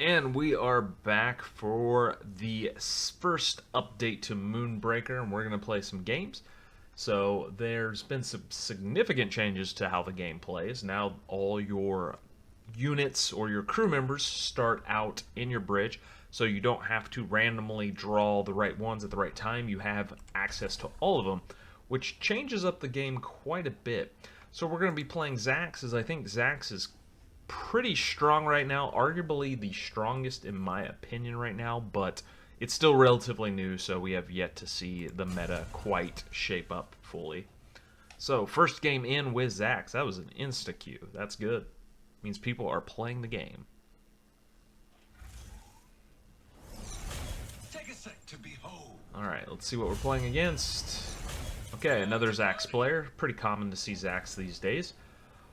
And we are back for the first update to Moonbreaker, and we're going to play some games. So there's been some significant changes to how the game plays. Now all your units or your crew members start out in your bridge, so you don't have to randomly draw the right ones at the right time. You have access to all of them, which changes up the game quite a bit. So we're going to be playing Zax, as I think Zax is pretty strong right now, arguably the strongest in my opinion right now, but it's still relatively new, so we have yet to see the meta quite shape up fully. So, first game in with Zax. That was an insta-queue. That's good. Means people are playing the game. Take a sec to behold. Alright, let's see what we're playing against. Okay, another Zax player. Pretty common to see Zax these days.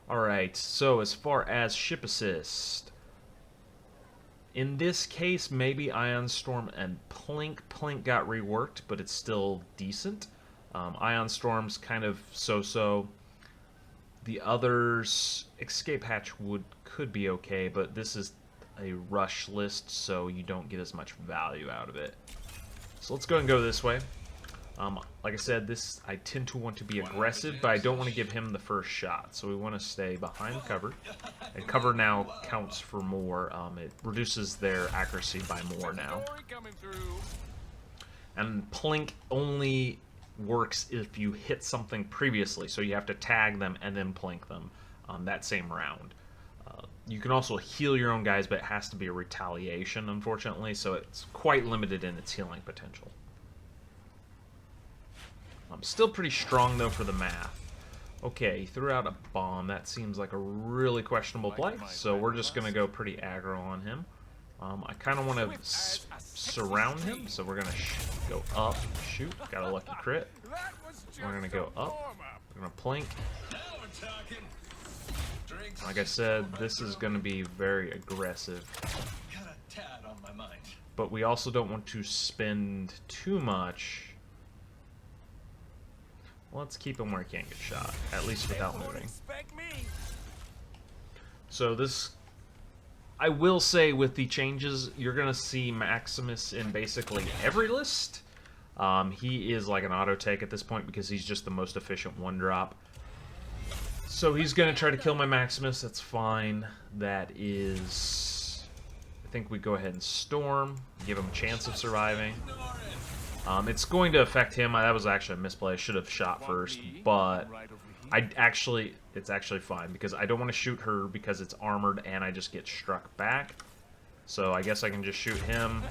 Alright, so as far as ship assist, in this case, maybe Ion Storm and Plink. Plink got reworked, but it's still decent. Ion Storm's kind of so-so. The others, Escape Hatch could be okay, but this is a rush list, so you don't get as much value out of it. So let's go and go this way. Like I said, I tend to want to be aggressive, but I don't want to give him the first shot. So we want to stay behind cover. And cover now counts for more. It reduces their accuracy by more now. And Plink only works if you hit something previously. So you have to tag them and then Plink them that same round. You can also heal your own guys, but it has to be a retaliation, unfortunately. So it's quite limited in its healing potential. Still pretty strong, though, for the math. Okay, he threw out a bomb. That seems like a really questionable play, so we're just going to go pretty aggro on him. I kind of want to surround him, so we're going to go up. Shoot, got a lucky crit. We're going to go up. We're going to Plink. Like I said, this is going to be very aggressive. But we also don't want to spend too much. Let's keep him where he can't get shot, at least without moving. So this, I will say with the changes, you're going to see Maximus in basically every list. He is like an auto take at this point because he's just the most efficient one drop. So he's going to try to kill my Maximus, that's fine. That is, I think we go ahead and Storm, give him a chance of surviving. It's going to affect him. That was actually a misplay. I should have shot first, but it's actually fine because I don't want to shoot her because it's armored and I just get struck back. So I guess I can just shoot him.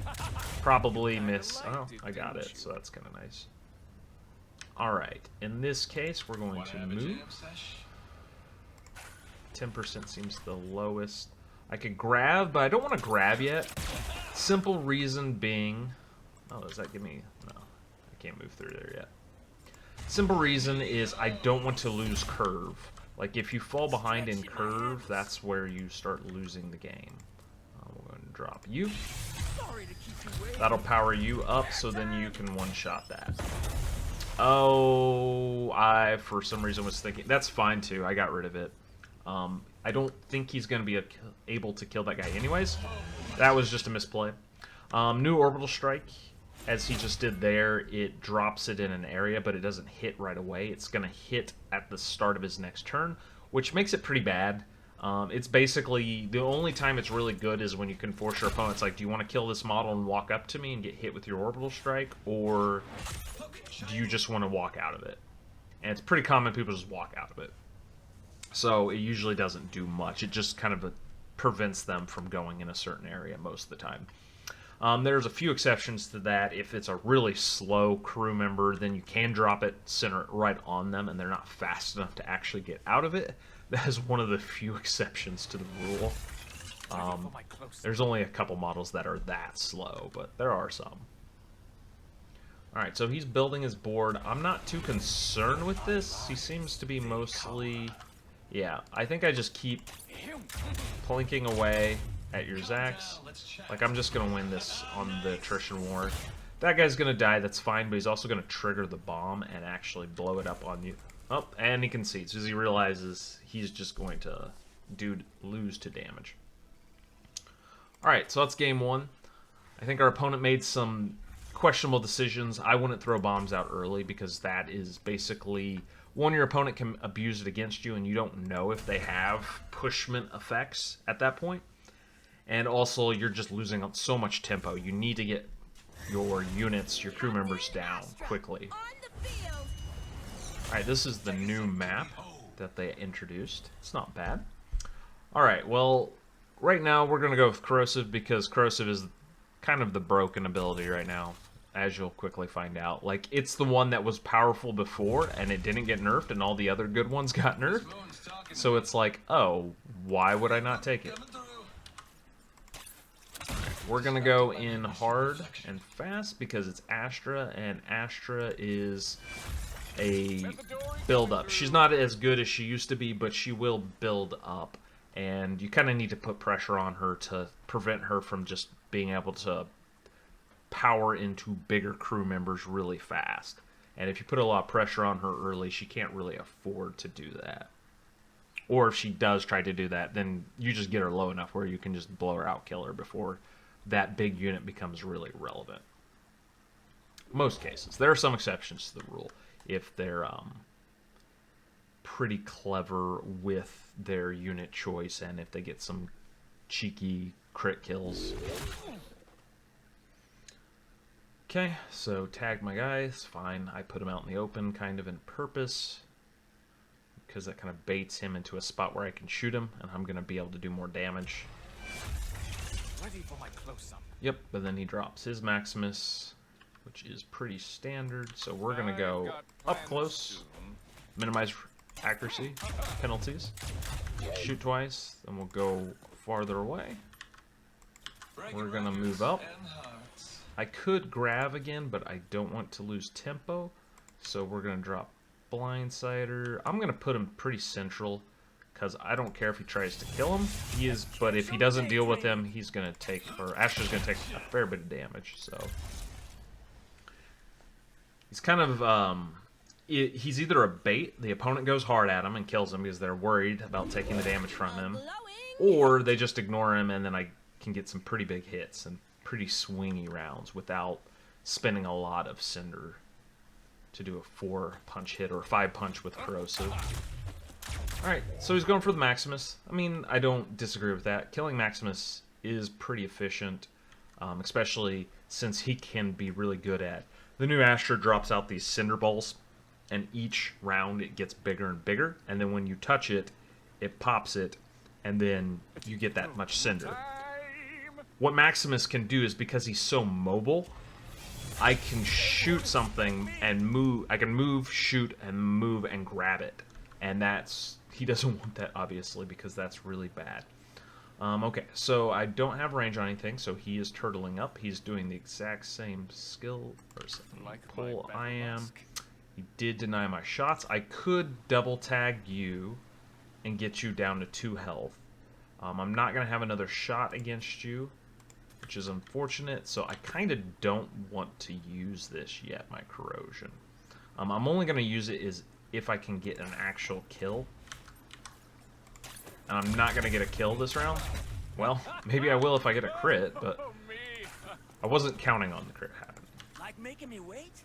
Probably miss. Oh, I got it. So that's kind of nice. All right. In this case, we're going to move. 10% seems the lowest. I could grab, but I don't want to grab yet. Simple reason being... Oh, does that give me... No, I can't move through there yet. Simple reason is I don't want to lose curve. Like, if you fall behind in curve, that's where you start losing the game. We're going to drop you. That'll power you up, so then you can one-shot that. Oh, I, for some reason, was thinking... That's fine, too. I got rid of it. I don't think he's going to be able to kill that guy anyways. That was just a misplay. New Orbital Strike. As he just did there, it drops it in an area, but it doesn't hit right away. It's going to hit at the start of his next turn, which makes it pretty bad. It's basically, the only time it's really good is when you can force your opponents, like, do you want to kill this model and walk up to me and get hit with your Orbital Strike, or do you just want to walk out of it? And it's pretty common people just walk out of it. So it usually doesn't do much. It just kind of prevents them from going in a certain area most of the time. There's a few exceptions to that. If it's a really slow crew member, then you can drop it, center it right on them, and they're not fast enough to actually get out of it. That is one of the few exceptions to the rule. There's only a couple models that are that slow, but there are some. Alright, so he's building his board. I'm not too concerned with this. He seems to be mostly... Yeah, I think I just keep plinking away at your Zax. Like, I'm just going to win this on the attrition war. That guy's going to die, that's fine, but he's also going to trigger the bomb and actually blow it up on you. Oh, and he concedes because he realizes he's just going to lose to damage. Alright, so that's game one. I think our opponent made some questionable decisions. I wouldn't throw bombs out early because that is basically, one, your opponent can abuse it against you and you don't know if they have pushment effects at that point. And also, you're just losing so much tempo. You need to get your units, your crew members down quickly. Alright, this is the new map that they introduced. It's not bad. Alright, well, right now we're going to go with Corrosive because Corrosive is kind of the broken ability right now, as you'll quickly find out. Like, it's the one that was powerful before, and it didn't get nerfed, and all the other good ones got nerfed. So it's like, oh, why would I not take it? We're going to go in hard and fast because it's Astra, and Astra is a build-up. She's not as good as she used to be, but she will build up. And you kind of need to put pressure on her to prevent her from just being able to power into bigger crew members really fast. And if you put a lot of pressure on her early, she can't really afford to do that. Or if she does try to do that, then you just get her low enough where you can just blow her out, kill her before that big unit becomes really relevant. Most cases. There are some exceptions to the rule. If they're pretty clever with their unit choice and if they get some cheeky crit kills. Okay, so tag my guys, fine. I put him out in the open kind of in purpose because that kind of baits him into a spot where I can shoot him and I'm going to be able to do more damage. Ready for my close-up. Yep, but then he drops his Maximus, which is pretty standard, so we're going to go up close, minimize accuracy penalties, shoot twice, then we'll go farther away. We're going to move up. I could grab again, but I don't want to lose tempo, so we're going to drop Blindsider. I'm going to put him pretty central, because I don't care if he tries to kill him. He is, but if he doesn't deal with him, he's going to take, or Astra's going to take a fair bit of damage, so. He's kind of, he's either a bait, the opponent goes hard at him and kills him because they're worried about taking the damage from him, or they just ignore him and then I can get some pretty big hits and pretty swingy rounds without spending a lot of Cinder to do a 4-punch hit or a 5-punch with Corrosive. Alright, so he's going for the Maximus. I mean, I don't disagree with that. Killing Maximus is pretty efficient, especially since he can be really good at. The new Astra drops out these Cinder Balls, and each round it gets bigger and bigger, and then when you touch it, it pops it, and then you get that much Cinder. What Maximus can do is, because he's so mobile, I can shoot something and move. I can move, shoot, and move and grab it. And that's, he doesn't want that, obviously, because that's really bad. Okay, so I don't have range on anything, so he is turtling up. He's doing the exact same skill or pull I am. He did deny my shots. I could double tag you and get you down to 2 health. I'm not going to have another shot against you, which is unfortunate, so I kind of don't want to use this yet, my corrosion. I'm only going to use it if I can get an actual kill. And I'm not going to get a kill this round. Well, maybe I will if I get a crit, but I wasn't counting on the crit happening. Like making me wait?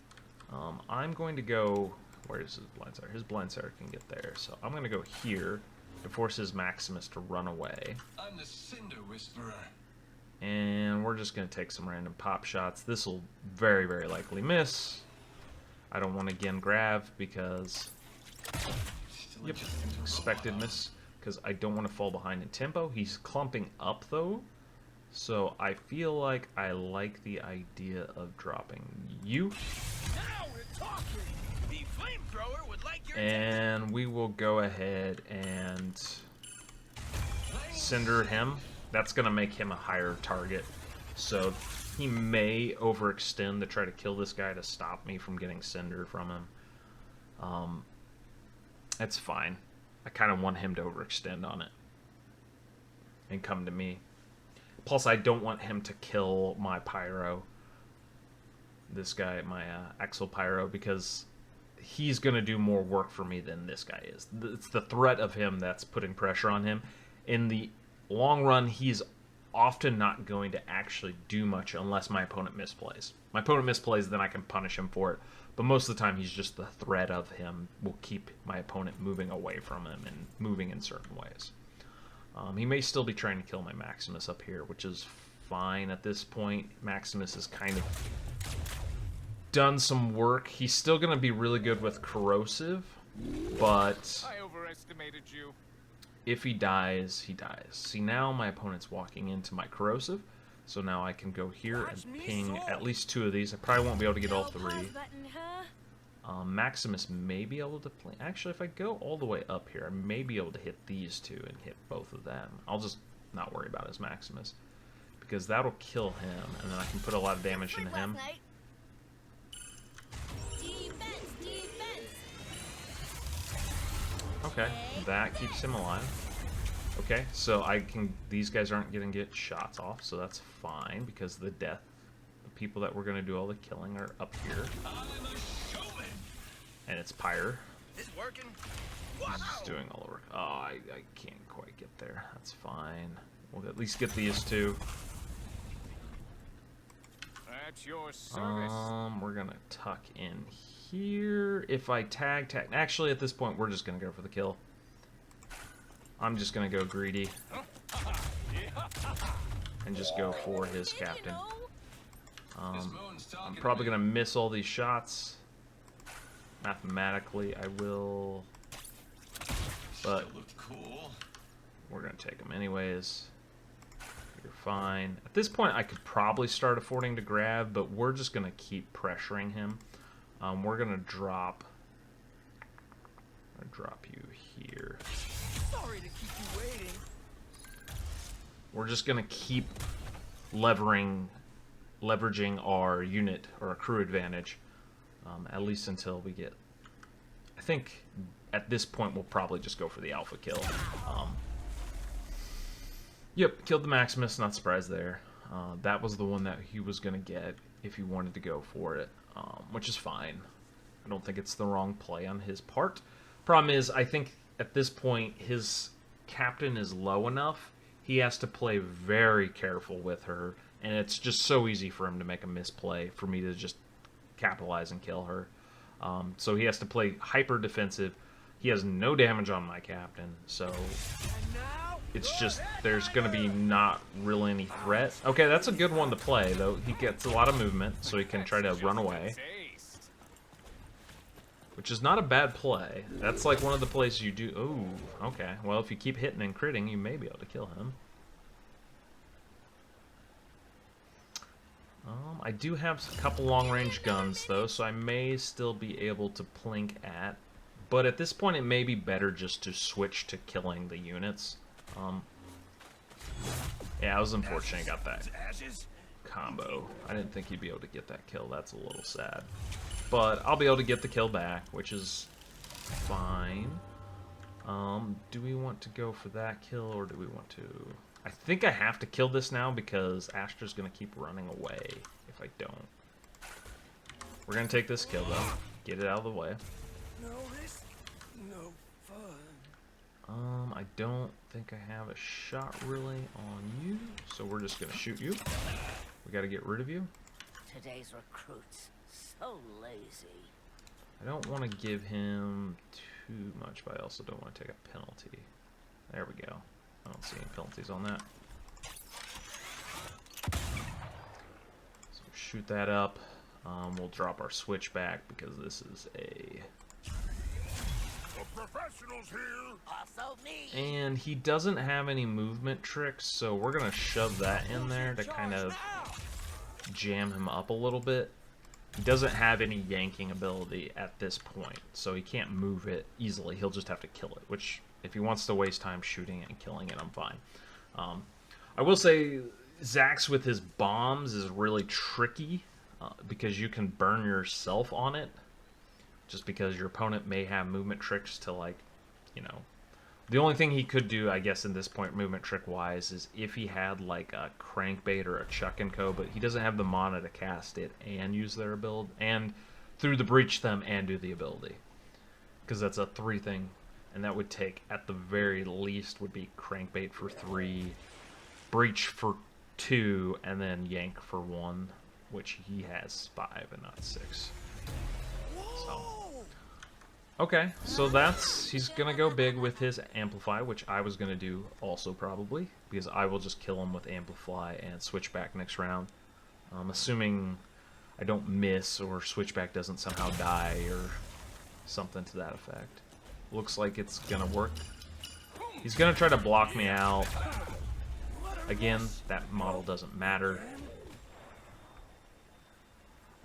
I'm going to go... Where is his Blindsider? His Blindsider can get there, so I'm going to go here to force his Maximus to run away. I'm the Cinder Whisperer. And we're just going to take some random pop shots. This will very, very likely miss. I don't want to again grab because... Yep, expected miss. Because I don't want to fall behind in tempo. He's clumping up, though. So I feel like I like the idea of dropping you. Now we're talking. The flamethrower would like your And we will go ahead and Cinder him. That's going to make him a higher target. So he may overextend to try to kill this guy to stop me from getting Cinder from him. That's fine. I kind of want him to overextend on it and come to me. Plus, I don't want him to kill my Pyro. This guy, my Axel Pyro, because he's going to do more work for me than this guy is. It's the threat of him that's putting pressure on him. In the long run, he's often not going to actually do much unless my opponent misplays. My opponent misplays, then I can punish him for it. But most of the time, he's just the threat of him will keep my opponent moving away from him and moving in certain ways. He may still be trying to kill my Maximus up here, which is fine at this point. Maximus has kind of done some work. He's still going to be really good with corrosive, but I overestimated you. if he dies, he dies. See, now my opponent's walking into my corrosive, so now I can go here and ping at least 2 of these. I probably won't be able to get all 3. Maximus may be able to play. Actually, if I go all the way up here, I may be able to hit these 2 and hit both of them. I'll just not worry about his Maximus, because that'll kill him, and then I can put a lot of damage into him. Okay, that keeps him alive. Okay, so these guys aren't gonna get shots off, so that's fine, because the people that we're gonna do all the killing are up here. And it's Pyre. This working? He's doing all the work. Oh, I can't quite get there. That's fine. We'll at least get these 2. At your service. We're gonna tuck in here. If I tag, actually at this point we're just gonna go for the kill. I'm just gonna go greedy and just go for his captain. I'm probably gonna miss all these shots. Mathematically, I will, but we're gonna take them anyways. You're fine. At this point, I could probably start affording to grab, but we're just gonna keep pressuring him. We're gonna drop you here. Sorry to keep you waiting. We're just gonna keep leveraging our unit or our crew advantage, at least until we get. I think at this point we'll probably just go for the alpha kill. Yep, killed the Maximus. Not surprised there. That was the one that he was gonna get if he wanted to go for it, which is fine. I don't think it's the wrong play on his part. Problem is, I think at this point his captain is low enough. He has to play very careful with her, and it's just so easy for him to make a misplay for me to just capitalize and kill her. So he has to play hyper defensive. He has no damage on my captain, so it's just there's going to be not really any threat. Okay, that's a good one to play, though. He gets a lot of movement, so he can try to run away, which is not a bad play. That's like one of the plays you do. Oh, okay. Well, if you keep hitting and critting, you may be able to kill him. I do have a couple long-range guns, though, so I may still be able to plink at. But at this point, it may be better just to switch to killing the units. Yeah, I was unfortunate I got that combo. I didn't think he'd be able to get that kill. That's a little sad. But I'll be able to get the kill back, which is fine. Do we want to go for that kill, or do we want to... I think I have to kill this now because Astra's going to keep running away if I don't. We're going to take this kill, though. Get it out of the way. No risk, no fun. I don't think I have a shot really on you, so we're just going to shoot you. We got to get rid of you. Today's recruits, so lazy. I don't want to give him too much, but I also don't want to take a penalty. There we go. I don't see any penalties on that. So shoot that up. We'll drop our switch back because this is a... The professionals here. Also me. And he doesn't have any movement tricks, so we're going to shove that in there to kind of jam him up a little bit. He doesn't have any yanking ability at this point, so he can't move it easily. He'll just have to kill it, which... if he wants to waste time shooting it and killing it, I'm fine. I will say Zax with his bombs is really tricky because you can burn yourself on it just because your opponent may have movement tricks to, like, you know. The only thing he could do, I guess, in this point, movement trick-wise, is if he had, like, a crankbait or a chuck and co, but he doesn't have the mana to cast it and use their ability, and through the breach them and do the ability. Because that's a 3 thing. And that would take, at the very least, would be crankbait for 3, breach for 2, and then yank for 1, which he has 5 and not 6. So, okay, so he's gonna go big with his Amplify, which I was gonna do also probably, because I will just kill him with Amplify and Switchback next round. Assuming I don't miss or Switchback doesn't somehow die or something to that effect. Looks like it's gonna work. He's gonna try to block me out. Again, that model doesn't matter.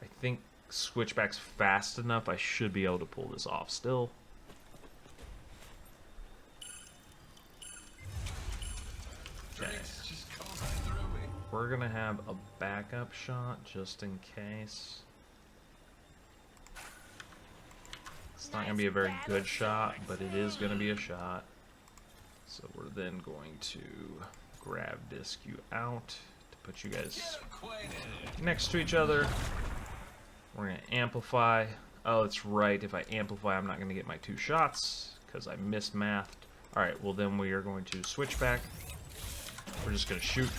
I think Switchback's fast enough. I should be able to pull this off still. Okay. We're gonna have a backup shot just in case. It's not gonna be a very good shot, but it is gonna be a shot. So we're then going to grab disc you out to put you guys next to each other. We're gonna amplify. Oh, that's right. If I amplify, I'm not gonna get my 2 shots because I mismathed. All right. Well, then we are going to switch back. We're just gonna shoot.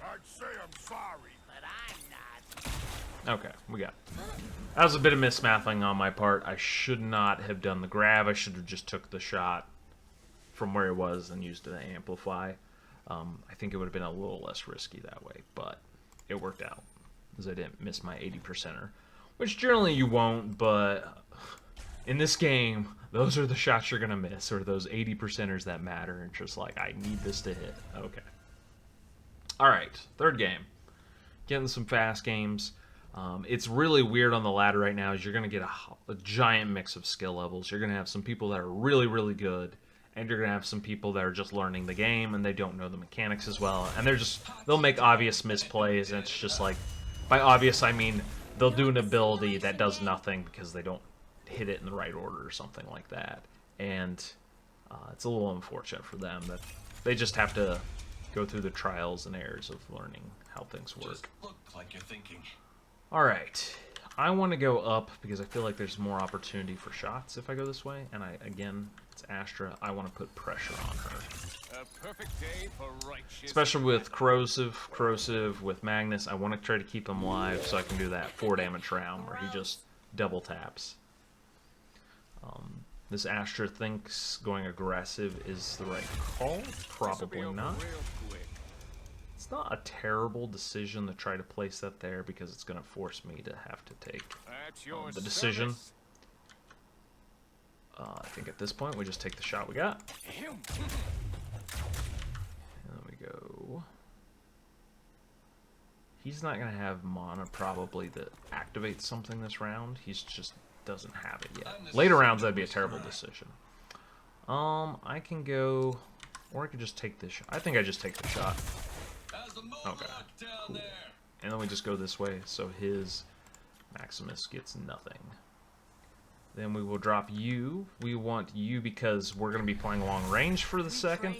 I'd say I'm sorry, but I'm not. Okay, we got it. That was a bit of mismathing on my part. I should not have done the grab. I should have just took the shot from where it was and used the amplify. I think it would have been a little less risky that way, but it worked out because I didn't miss my 80%er, which generally you won't, but in this game, those are the shots you're gonna miss, or those 80%ers that matter, and just like, I need this to hit. Okay. All right, third game. Getting some fast games. It's really weird on the ladder right now is you're going to get a giant mix of skill levels. You're going to have some people that are really, really good, and you're going to have some people that are just learning the game, and they don't know the mechanics as well. And they'll make obvious misplays, and it's just like, by obvious, I mean they'll do an ability that does nothing because they don't hit it in the right order or something like that. And it's a little unfortunate for them that they just have to go through the trials and errors of learning how things work. Just look like you're thinking. Alright, I want to go up because I feel like there's more opportunity for shots if I go this way. And again, it's Astra. I want to put pressure on her. A perfect day for righteous. Especially with Corrosive, with Magnus. I want to try to keep him alive so I can do that 4 damage round where he just double taps. This Astra thinks going aggressive is the right call. Probably not. It's not a terrible decision to try to place that there because it's going to force me to have to take the decision. I think at this point we just take the shot we got. And then we go. He's not going to have mana probably that activates something this round. He's just doesn't have it yet. Later rounds that'd be a terrible decision. I can go, or I could just take this shot. I think I just take the shot. Okay, cool. And then we just go this way, so his Maximus gets nothing. Then we will drop you. We want you because we're going to be playing long range for the second.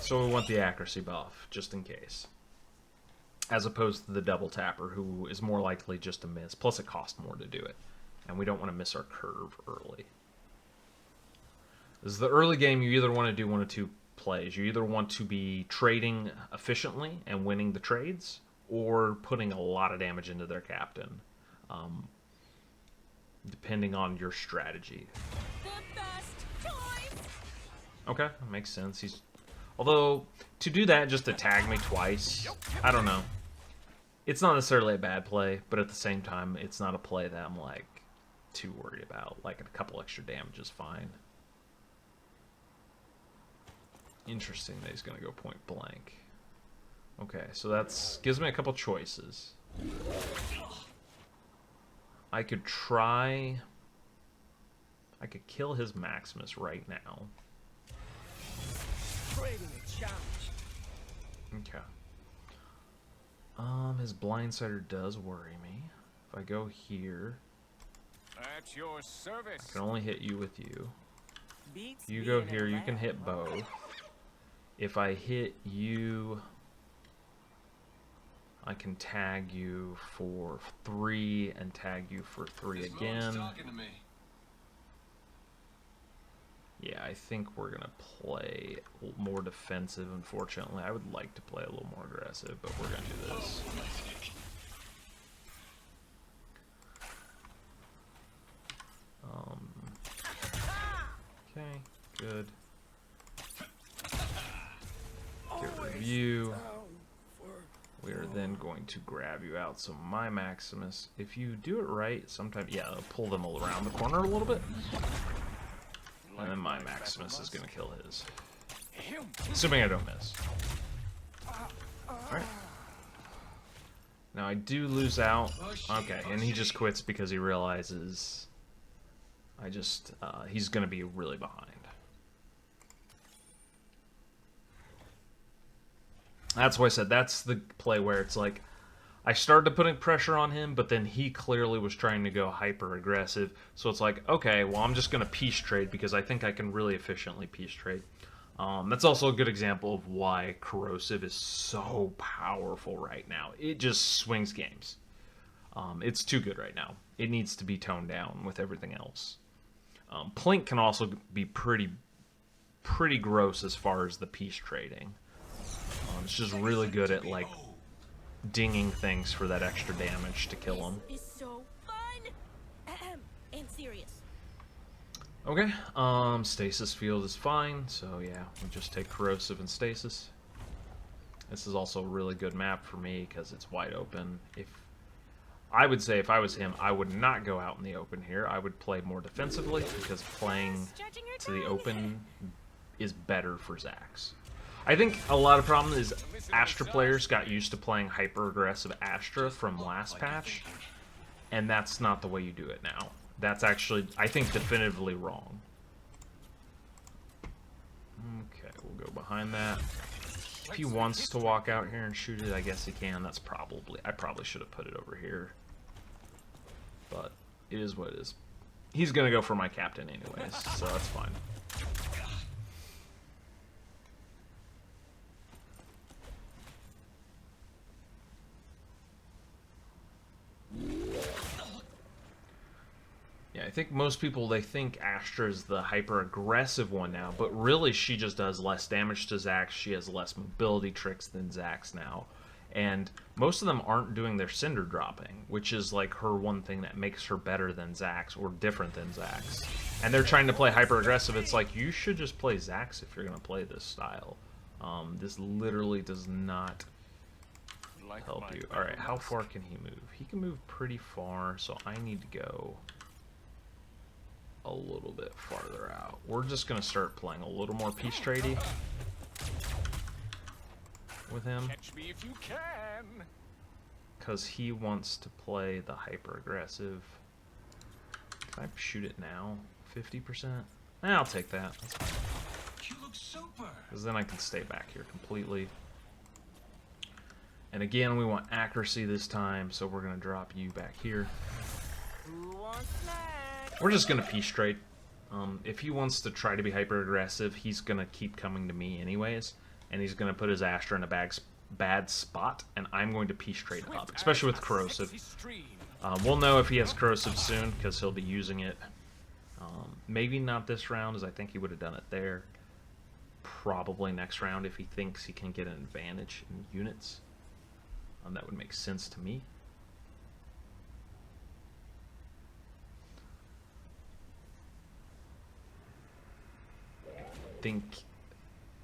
So we want the accuracy buff, just in case. As opposed to the double tapper, who is more likely just to miss. Plus it costs more to do it. And we don't want to miss our curve early. This is the early game. You either want to do one of 2 plays. You either want to be trading efficiently and winning the trades, or putting a lot of damage into their captain, depending on your strategy. Okay, that makes sense. Although to do that just to tag me twice, I don't know. It's not necessarily a bad play, but at the same time, it's not a play that I'm like too worried about. Like a couple extra damage is fine. Interesting that he's gonna go point blank. Okay, so that's gives me a couple choices. I could kill his Maximus right now. Okay. His Blindsider does worry me. If I go here, At your service. I can only hit you with you. You go here, you can hit both. If I hit you, I can tag you for 3 and tag you for 3 again. Yeah, I think we're going to play more defensive, unfortunately. I would like to play a little more aggressive, but we're going to do this. Okay, good. Get rid of you. We are then going to grab you out. So my Maximus, if you do it right, sometimes, yeah, it'll pull them all around the corner a little bit. And then my Maximus is going to kill his. Assuming I don't miss. Alright. Now I do lose out. Okay, and he just quits because he realizes he's going to be really behind. That's why I said that's the play where it's like, I started putting pressure on him, but then he clearly was trying to go hyper aggressive. So it's like, okay, well, I'm just going to piece trade because I think I can really efficiently piece trade. That's also a good example of why Corrosive is so powerful right now. It just swings games. It's too good right now. It needs to be toned down with everything else. Plink can also be pretty gross as far as the piece trading. It's just really good at, like, dinging things for that extra damage to kill them. This is so fun! And serious. Okay, Stasis Field is fine, so yeah, we just take Corrosive and Stasis. This is also a really good map for me because it's wide open. I would say if I was him, I would not go out in the open here. I would play more defensively because playing to the open is better for Zax. I think a lot of problem is Astra players got used to playing hyper-aggressive Astra from last patch, and that's not the way you do it now. That's actually, I think, definitively wrong. Okay, we'll go behind that. If he wants to walk out here and shoot it, I guess he can. I probably should have put it over here. But it is what it is. He's going to go for my captain anyways, so that's fine. Yeah, I think most people, they think Astra is the hyper-aggressive one now, but really she just does less damage to Zax. She has less mobility tricks than Zax now. And most of them aren't doing their Cinder dropping, which is like her one thing that makes her better than Zax, or different than Zax. And they're trying to play hyper-aggressive. It's like, you should just play Zax if you're going to play this style. This literally does not help you. Alright, how far can he move? He can move pretty far, so I need to go a little bit farther out. We're just going to start playing a little more piece tradey with him. Catch me if you can. Because he wants to play the hyper-aggressive. Can I shoot it now? 50%? I'll take that. That's fine. You look super. Because then I can stay back here completely. And again, we want accuracy this time, so we're going to drop you back here. Who wants that? We're just going to piece trade. If he wants to try to be hyper-aggressive, he's going to keep coming to me anyways. And he's going to put his Astra in a bad spot, and I'm going to piece trade up, especially with Corrosive. We'll know if he has Corrosive soon, because he'll be using it. Maybe not this round, as I think he would have done it there. Probably next round if he thinks he can get an advantage in units. That would make sense to me. I think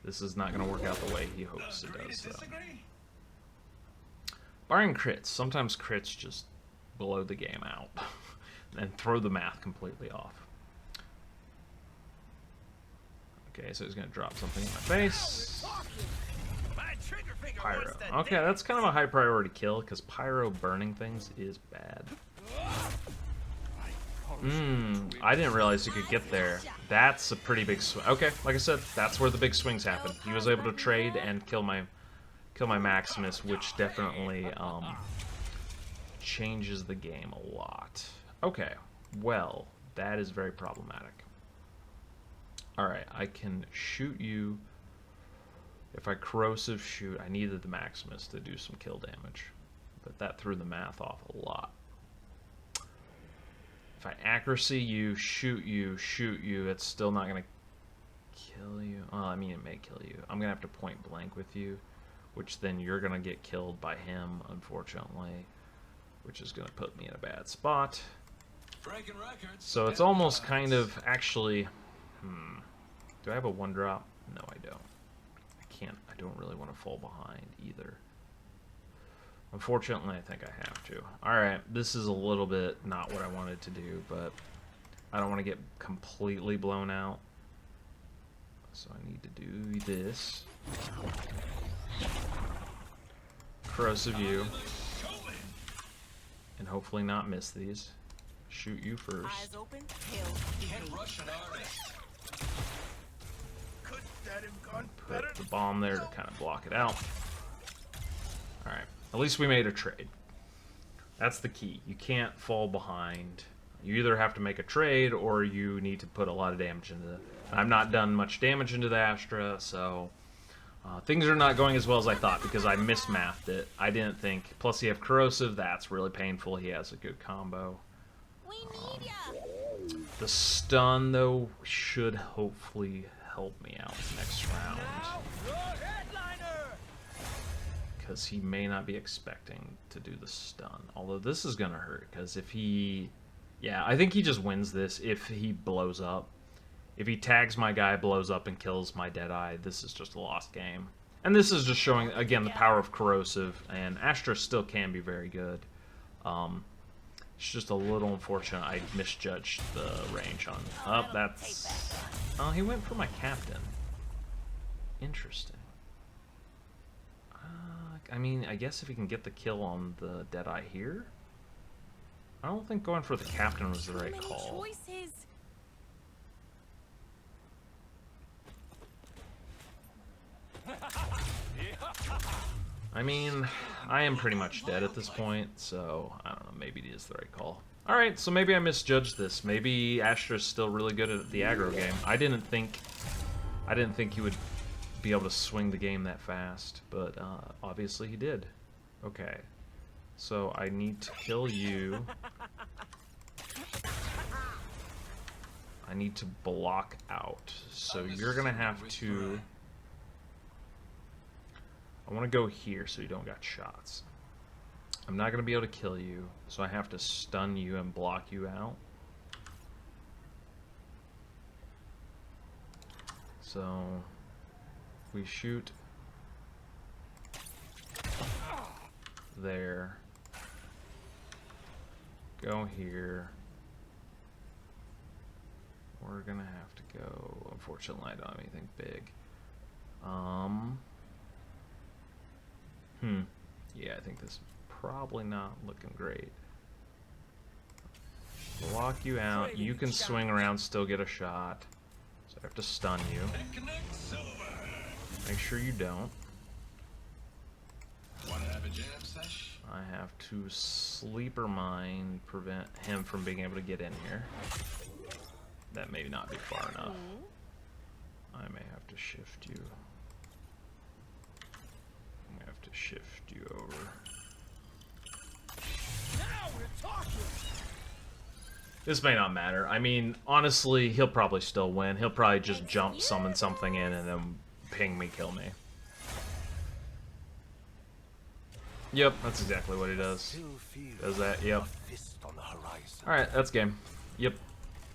this is not going to work out the way he hopes it does, though. Barring crits, sometimes crits just blow the game out and throw the math completely off. Okay, so he's going to drop something in my face. Pyro. Okay, that's kind of a high priority kill, because Pyro burning things is bad. I didn't realize you could get there. That's a pretty big swing. Okay, like I said, that's where the big swings happen. He was able to trade and kill my Maximus, which definitely changes the game a lot. Okay, well, that is very problematic. Alright, I can shoot you. If I Corrosive shoot, I needed the Maximus to do some kill damage. But that threw the math off a lot. If I accuracy you, shoot you, it's still not going to kill you? Well, I mean, it may kill you. I'm gonna have to point blank with you, which then you're gonna get killed by him, unfortunately, which is gonna put me in a bad spot. Breaking records. So it's almost kind of actually. Do I have a 1-drop? No, I don't. I can't. I don't really want to fall behind either. Unfortunately, I think I have to. Alright, this is a little bit not what I wanted to do, but I don't want to get completely blown out. So I need to do this. Corrosive you. And hopefully not miss these. Shoot you first. Eyes open, tail. Can't rush an artist. Could that have gone better? Put the bomb there to kind of block it out. Alright, at least we made a trade. That's the key. You can't fall behind. You either have to make a trade or you need to put a lot of damage into it. I've not done much damage into the Astra, so things are not going as well as I thought because I mismathed it. I didn't think. Plus, you have corrosive. That's really painful. He has a good combo. We need ya. The stun, though, should hopefully help me out next round. Because he may not be expecting to do the stun. Although this is going to hurt, because if he... Yeah, I think he just wins this if he blows up. If he tags my guy, blows up, and kills my Deadeye, this is just a lost game. And this is just showing, again, the power of corrosive, and Astra still can be very good. It's just a little unfortunate I misjudged the range on... Oh, that's... Oh, he went for my captain. Interesting. I mean, I guess if he can get the kill on the Deadeye here? I don't think going for the captain was the right call. Choices. I mean, I am pretty much dead at this point, so I don't know, maybe it is the right call. Alright, so maybe I misjudged this. Maybe Astra's still really good at the aggro game. I didn't think he would be able to swing the game that fast, but obviously he did. Okay. So I need to kill you. I need to block out. So you're gonna have to... I want to go here so you don't got shots. I'm not going to be able to kill you, so I have to stun you and block you out. So, if we shoot there, go here, we're going to have to go, unfortunately I don't have anything big. Yeah, I think this is probably not looking great. Block you out. You can swing around, still get a shot. So I have to stun you. Make sure you don't. Wanna have a jam sesh? I have to sleeper mine, prevent him from being able to get in here. That may not be far enough. I may have to shift you. Shift you over. Now we're talking. This may not matter. I mean, honestly, he'll probably still win. He'll probably just jump, summon something in, and then ping me, kill me. Yep, that's exactly what he does. Does that, yep. Alright, that's game. Yep.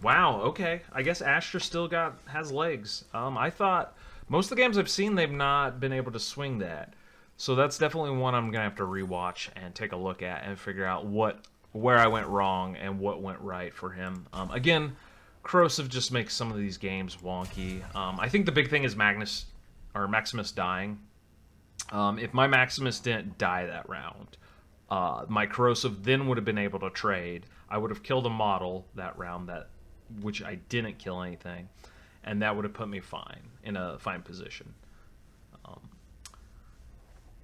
Wow, okay. I guess Astra still has legs. I thought, most of the games I've seen, they've not been able to swing that. So that's definitely one I'm gonna have to rewatch and take a look at and figure out where I went wrong and what went right for him. Again, corrosive just makes some of these games wonky. I think the big thing is Maximus dying. If my Maximus didn't die that round, my corrosive then would have been able to trade. I would have killed a model that round, which I didn't kill anything, and that would have put me in a fine position.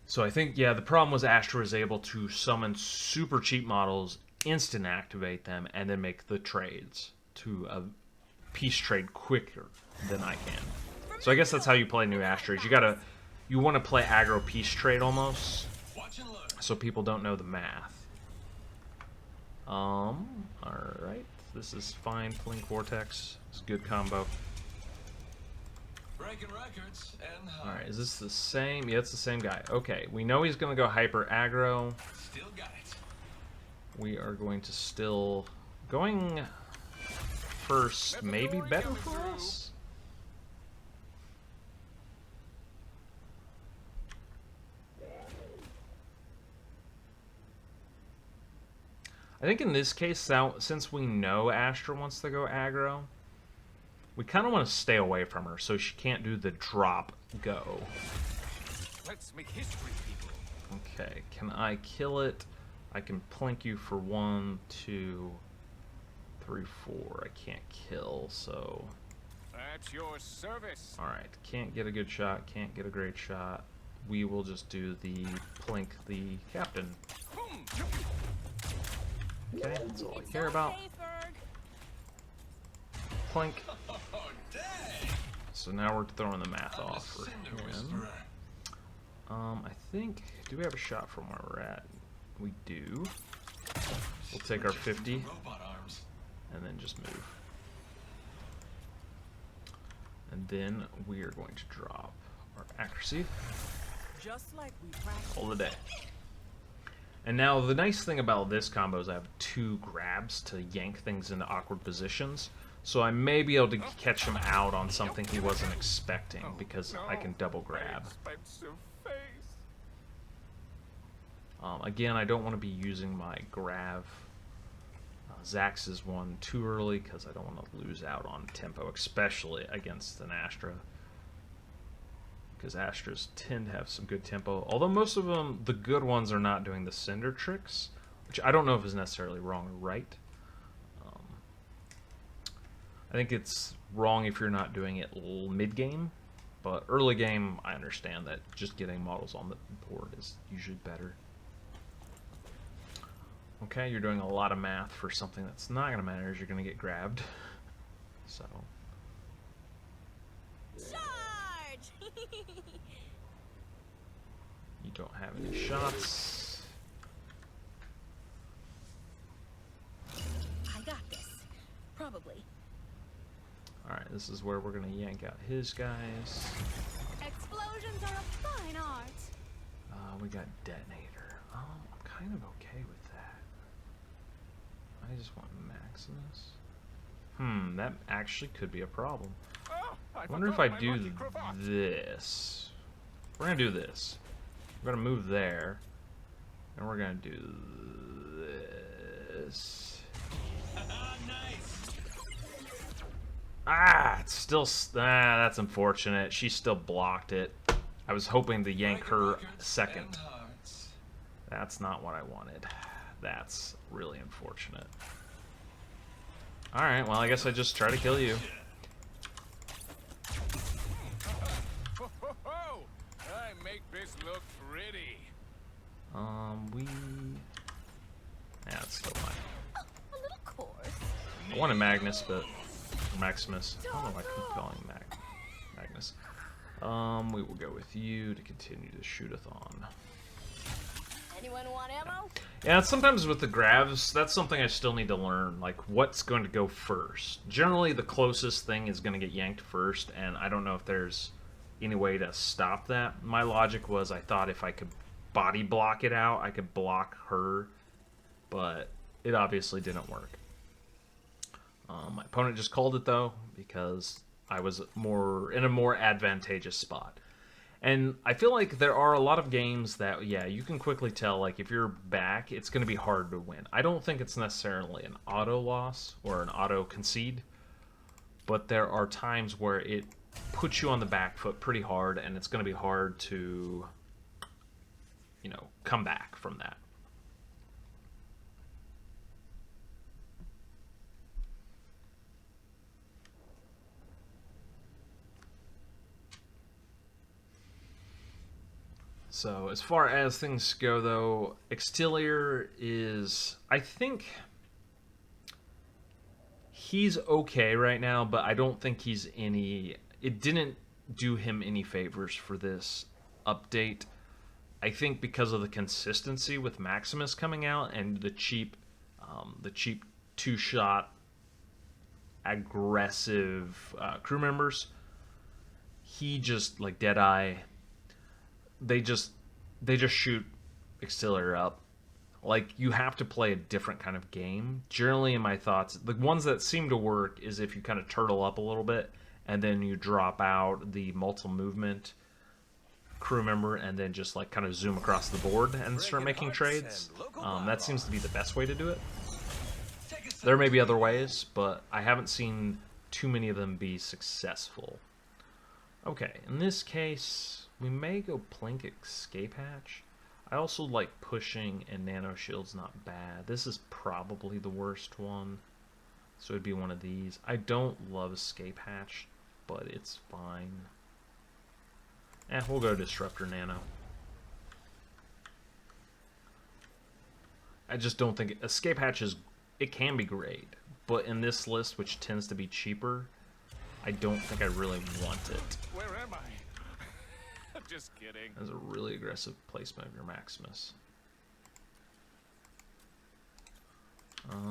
So I think, yeah, the problem was Astra was able to summon super cheap models, instant activate them, and then make the trades to a peace trade quicker than I can. So I guess that's how you play new Astras. You want to play aggro peace trade almost, so people don't know the math. Alright, this is fine. Blink Vortex, it's a good combo. Breaking records and Alright, is this the same? Yeah, it's the same guy. Okay, we know he's going to go hyper aggro. still got it. We are going to still... Going first may be better for us? I think in this case, since we know Astra wants to go aggro, we kind of want to stay away from her so she can't do the drop go. Let's make history, people. Okay, can I kill it? I can plink you for 1, 2, 3, 4. I can't kill, so... At your service. Alright, can't get a good shot, can't get a great shot. We will just do the plink the captain. Okay, that's all I care about. Okay, Ferg. Plink. Oh, dang! So now we're throwing the math I'm a off for cinder him. whisperer. I think... Do we have a shot from where we're at? We do. We'll take our 50 Robot arms. and then just move. And then we are going to drop our accuracy Just like we practiced. all the day. And now the nice thing about this combo is I have 2 grabs to yank things into awkward positions. So I may be able to catch him out on something he wasn't expecting because I can double grab. Expensive face. Again, I don't want to be using my grav Zax's one too early because I don't want to lose out on tempo, especially against an Astra. Because Astras tend to have some good tempo. Although most of them, the good ones, are not doing the cinder tricks, which I don't know if is necessarily wrong or right. I think it's wrong if you're not doing it mid-game, but early game, I understand that just getting models on the board is usually better. Okay, you're doing a lot of math for something that's not going to matter as you're going to get grabbed. So... Charge! You don't have any shots. I got this. Probably. Alright, this is where we're going to yank out his guys. Explosions are a fine art. We got detonator. I'm kind of okay with that. I just want Maximus. That actually could be a problem. Oh, I wonder if I forgot my do lucky cravat. this. We're going to do this. We're going to move there. And we're going to do this. Nice. Ah, it's still... that's unfortunate. She still blocked it. I was hoping to yank Breaking her records second. and hearts. That's not what I wanted. That's really unfortunate. Alright, well, I guess I just try to kill you. Ho, ho, ho. I make this look pretty. We... Yeah, it's still fine. A little coarse. I wanted Magnus, but... Maximus. I don't know why I keep calling him Magnus. We will go with you to continue to shoot-a-thon. Anyone want ammo? Yeah, sometimes with the grabs, that's something I still need to learn. Like, what's going to go first? Generally, the closest thing is going to get yanked first, and I don't know if there's any way to stop that. My logic was I thought if I could body block it out, I could block her, but it obviously didn't work. My opponent just called it, though, because I was in a more advantageous spot. And I feel like there are a lot of games that, yeah, you can quickly tell, like, if you're back, it's going to be hard to win. I don't think it's necessarily an auto loss or an auto concede, but there are times where it puts you on the back foot pretty hard, and it's going to be hard to, you know, come back from that. So, as far as things go, though, Extilier is... I think he's okay right now, but I don't think he's any... It didn't do him any favors for this update. I think because of the consistency with Maximus coming out and the cheap two-shot aggressive crew members, he just like Deadeye. They just shoot Auxiliary up. Like, you have to play a different kind of game. Generally, in my thoughts, the ones that seem to work is if you kind of turtle up a little bit and then you drop out the multiple movement crew member and then just like kind of zoom across the board and start making trades. That seems to be the best way to do it. There may be other ways, but I haven't seen too many of them be successful. Okay, in this case, we may go Plink Escape Hatch. I also like pushing, and Nano Shield's not bad. This is probably the worst one, so it'd be one of these. I don't love Escape Hatch, but it's fine. We'll go Disruptor Nano. I just don't think... Escape Hatch is... It can be great, but in this list, which tends to be cheaper, I don't think I really want it. Where am I? I'm just kidding. That's a really aggressive placement of your Maximus.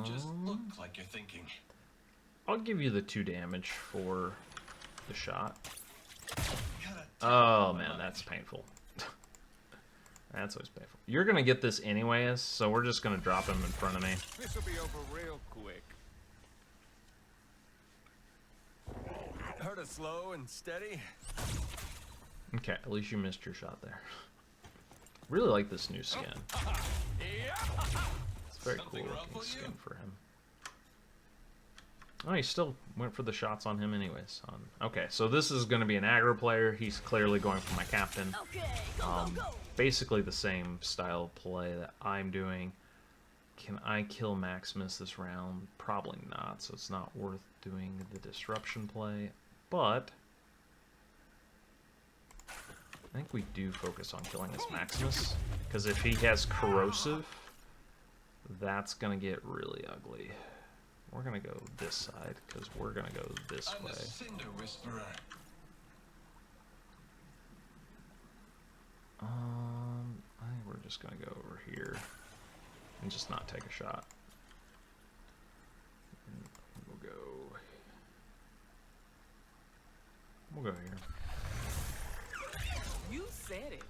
Just look like you're thinking. I'll give you the 2 damage for the shot. Gotta Oh man, that's painful. That's always painful. You're gonna get this anyways, so we're just gonna drop him in front of me. This'll be over real quick. Heard of slow and steady? Okay, at least you missed your shot there. Really like this new skin. It's a very cool Something rough looking with you? skin for him. Oh, he still went for the shots on him anyways. Okay, so this is going to be an aggro player. He's clearly going for my captain. Okay, go, go, go. Basically the same style of play that I'm doing. Can I kill Maximus this round? Probably not, so it's not worth doing the disruption play. But I think we do focus on killing this Maximus, because if he has corrosive, that's going to get really ugly. We're going to go this side, because we're going to go this I'm way. the Cinder Whisperer. I think we're just going to go over here and just not take a shot. We'll go here. You said it.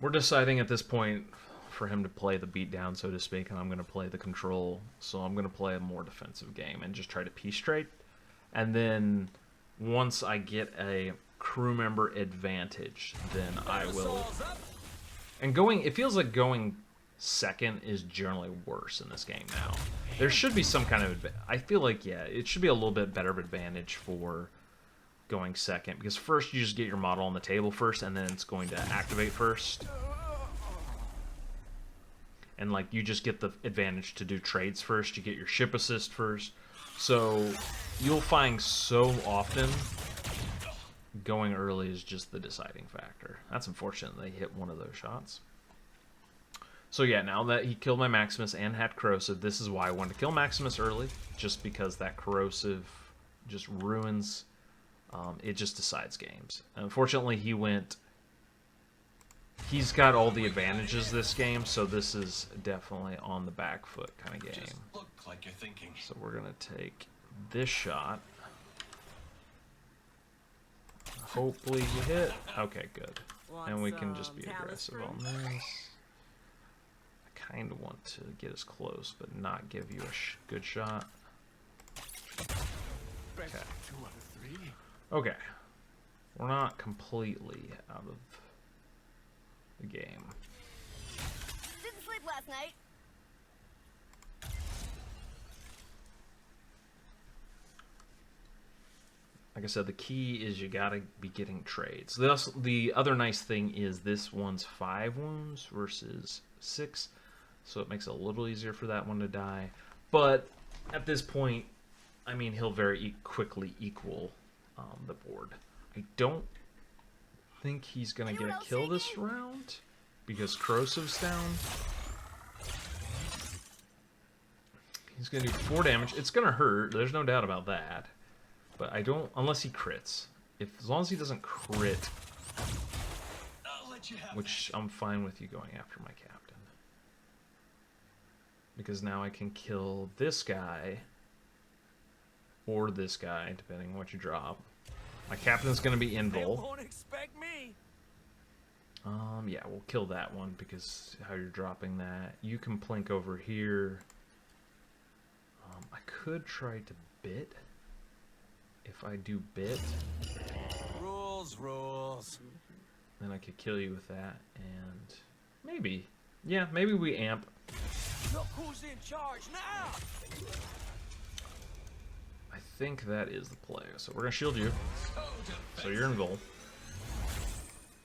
We're deciding at this point for him to play the beatdown, so to speak, and I'm going to play the control. So I'm going to play a more defensive game and just try to piece trade. And then once I get a crew member advantage, then I will... And going, it feels like going second is generally worse in this game now. There should be some kind of... I feel like, yeah, it should be a little bit better of advantage for going second, because first you just get your model on the table first, and then it's going to activate first. And like you just get the advantage to do trades first, you get your ship assist first. So you'll find so often going early is just the deciding factor. That's unfortunate they hit one of those shots. So yeah, now that he killed my Maximus and had corrosive, this is why I wanted to kill Maximus early, just because that corrosive just ruins, it just decides games. Unfortunately, he's got all the advantages this game, so this is definitely on the back foot kind of game. Just look like you're thinking. So we're going to take this shot. Hopefully you hit. Okay, good. And we can just be aggressive on this. I kind of want to get as close, but not give you a good shot. Okay. 2 out of 3. Okay. We're not completely out of the game. Didn't sleep last night. Like I said, the key is you gotta be getting trades. The other nice thing is this one's 5 wounds versus 6, so it makes it a little easier for that one to die. But at this point, I mean, he'll very quickly equal the board. I don't think he's gonna get a kill this round because corrosive's down. He's gonna do 4 damage. It's gonna hurt. There's no doubt about that. But I don't, unless he crits. As long as he doesn't crit, I'll let you have which I'm fine with you going after my captain. Because now I can kill this guy, or this guy, depending on what you drop. My captain's gonna be They invul. won't expect me. Yeah, we'll kill that one because how you're dropping that. You can plink over here. I could try to bit. If I do bit, Rules. then I could kill you with that, and maybe, yeah, maybe we amp. Look who's in charge now. I think that is the play. So we're gonna shield you. So you're in goal.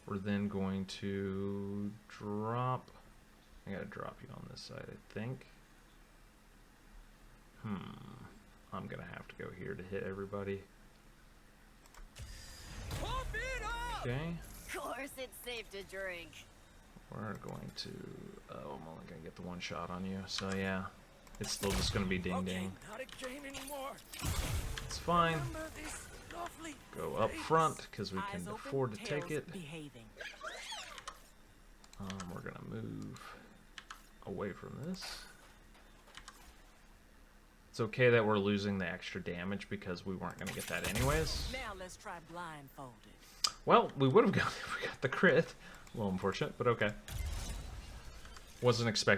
We're then going to drop. I gotta drop you on this side, I think. I'm gonna have to go here to hit everybody. Pump it up. Okay. Of course, it's safe to drink. We're going to. Oh, I'm only gonna get the one shot on you. So yeah, it's still just gonna be ding Okay, ding. not a game anymore. It's fine. Remember this lovely Go up place? front because we can Eyes open, afford to take tails it. Behaving. We're gonna move away from this. It's okay that we're losing the extra damage because we weren't gonna get that anyways. Now let's try blindfolded. Well, we would have got if we got the crit. A little unfortunate, but okay.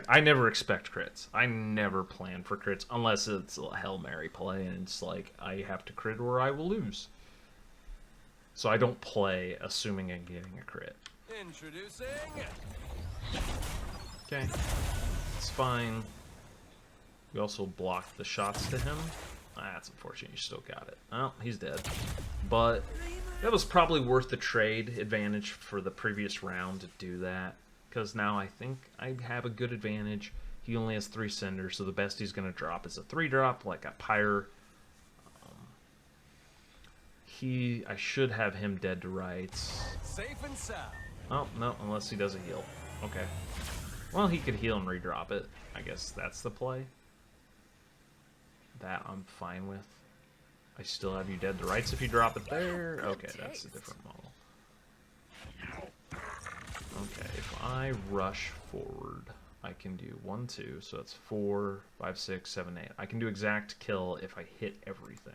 I never expect crits. I never plan for crits unless it's a Hail Mary play and it's like I have to crit or I will lose. So I don't play assuming I'm getting a crit. Introducing. Okay. It's fine. We also blocked the shots to him. That's unfortunate. You still got it. Oh, he's dead. But that was probably worth the trade advantage for the previous round to do that. Because now I think I have a good advantage. He only has 3 cinders, so the best he's going to drop is a 3-drop, like a Pyre. I should have him dead to rights. Safe and sound. Oh, no, unless he does a heal. Okay. Well, he could heal and redrop it. I guess that's the play. That I'm fine with. I still have you dead to rights if you drop it there. Okay, that's a different model. Okay, if I rush forward, I can do 1, 2, so that's 4, 5, 6, 7, 8. I can do exact kill if I hit everything.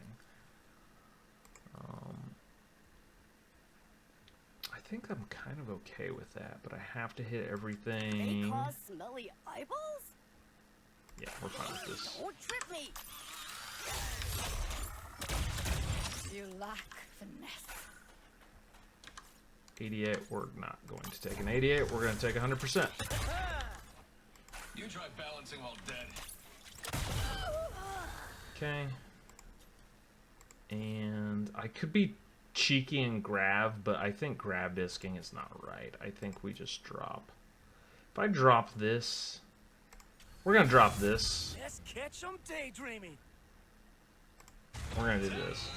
I think I'm kind of okay with that, but I have to hit They everything. cause smelly eyeballs? Yeah, we're fine with this. Don't trip me! You lack finesse. 88, we're not going to take an 88, we're going to take 100%. You try balancing while dead. Okay. And I could be cheeky and grab, but I think grab disking is not right. I think we just drop. If I drop this, we're going to drop this. Let's catch some daydreaming. We're going to do this.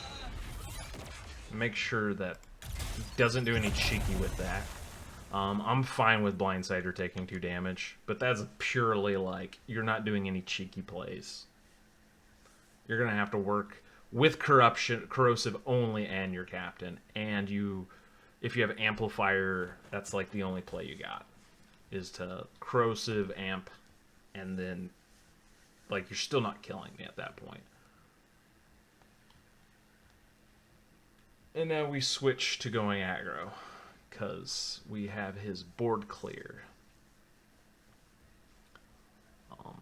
Make sure that he doesn't do any cheeky with that. I'm fine with Blindsider taking 2 damage, but that's purely like, you're not doing any cheeky plays. You're going to have to work with corrosive only and your captain, and if you have amplifier, that's like the only play you got, is to corrosive amp, and then like you're still not killing me at that point. And now we switch to going aggro because we have his board clear.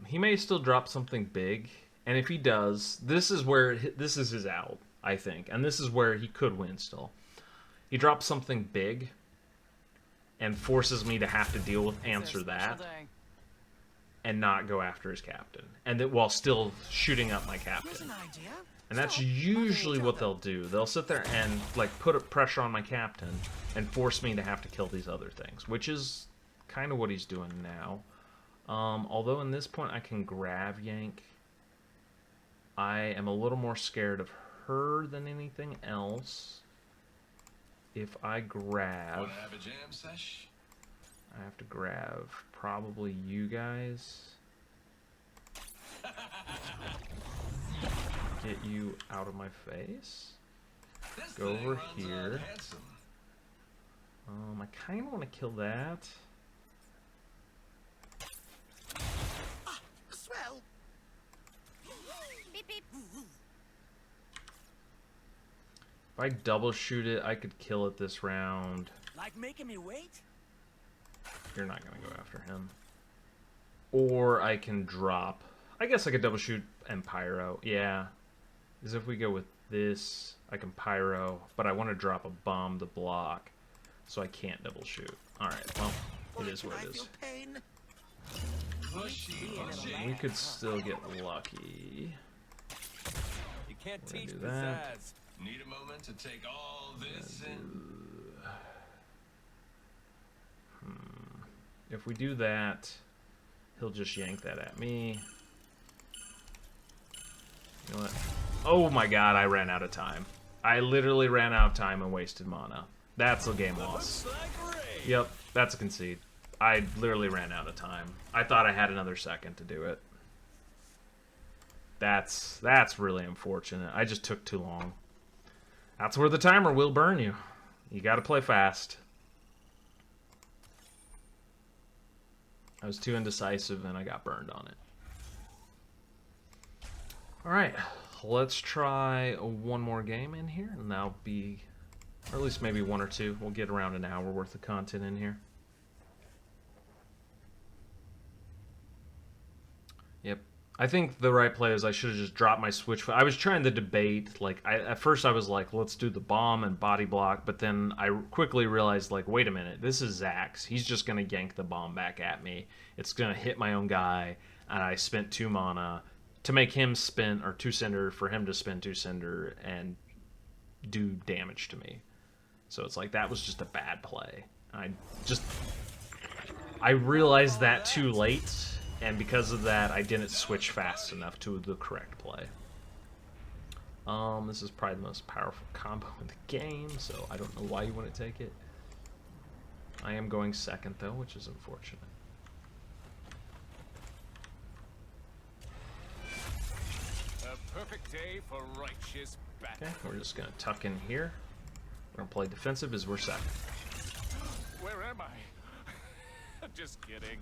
He may still drop something big. And if he does, this is his out, I think. And this is where he could win still. He drops something big and forces me to have to answer that and not go after his captain. And that while still shooting up my captain. And that's usually what they'll do. They'll sit there and like put a pressure on my captain and force me to have to kill these other things, which is kind of what he's doing now. Although in this point I can grab yank. I am a little more scared of her than anything else. If I grab, Wanna have a jam sesh? I have to grab probably you guys. Get you out of my face. This Go thing over runs on here. handsome. I kind of want to kill that. Swell. Beep beep. If I double shoot it, I could kill it this round. Like making me wait? You're not gonna go after him. Or I can drop. I guess I could double shoot and pyro. Yeah. Because if we go with this, I can pyro, but I want to drop a bomb to block, so I can't double shoot. Alright, well, it is what it is. We could still get lucky. You can't We're gonna teach do that. pizzazz. Need a moment to take all this in. If we do that, he'll just yank that at me. You know what? Oh my god, I ran out of time. I literally ran out of time and wasted mana. That's a game loss. Looks like rain. Yep, that's a concede. I literally ran out of time. I thought I had another second to do it. That's really unfortunate. I just took too long. That's where the timer will burn you. You gotta play fast. I was too indecisive and I got burned on it. Alright, let's try one more game in here, and that'll be, or at least maybe one or two. We'll get around an hour worth of content in here. Yep. I think the right play is I should have just dropped my switch. I was trying to debate, like, at first I was like, let's do the bomb and body block, but then I quickly realized, like, wait a minute, this is Zax. He's just going to yank the bomb back at me. It's going to hit my own guy, and I spent 2 mana to make him spin, or 2 cinder, for him to spend 2 cinder and do damage to me. So it's like, that was just a bad play. I realized that too late, and because of that, I didn't switch fast enough to the correct play. This is probably the most powerful combo in the game, so I don't know why you wouldn't take it. I am going second, though, which is unfortunate. A perfect day for righteous battle. Okay, we're just going to tuck in here. We're going to play defensive as we're second. Where am I? Just kidding.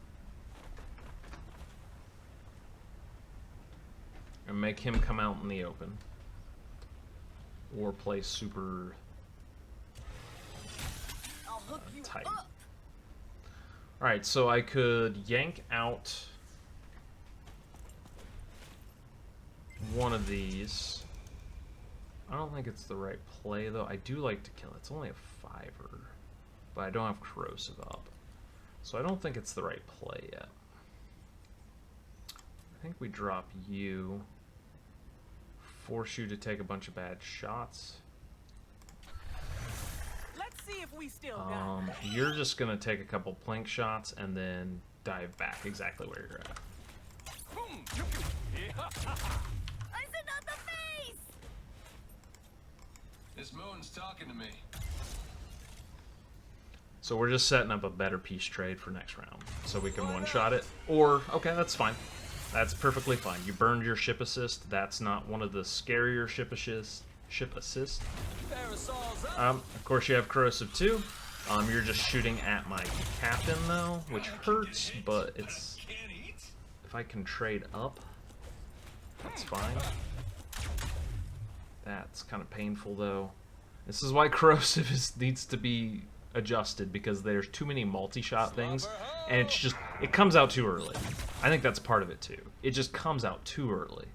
And make him come out in the open. Or play super I'll hook you tight. up. Alright, so I could yank out one of these. I don't think it's the right play, though. I do like to kill it. It's only a 5er, but I don't have corrosive up. So I don't think it's the right play yet. I think we drop you, force you to take a bunch of bad shots. Let's see if we still got it. You're just gonna take a couple plank shots and then dive back exactly where you're at. Boom. I said not the face! This moon's talking to me. So we're just setting up a better piece trade for next round, so we can one-shot it. Or, okay, that's fine. That's perfectly fine. You burned your ship assist. That's not one of the scarier ship assist. Parasol's up. Of course, you have corrosive too. You're just shooting at my captain though, which hurts, but it's, if I can trade up, that's fine. That's kind of painful though. This is why corrosive needs to be adjusted, because there's too many multi-shot things, and it's just, it comes out too early. I think that's part of it too. It just comes out too early.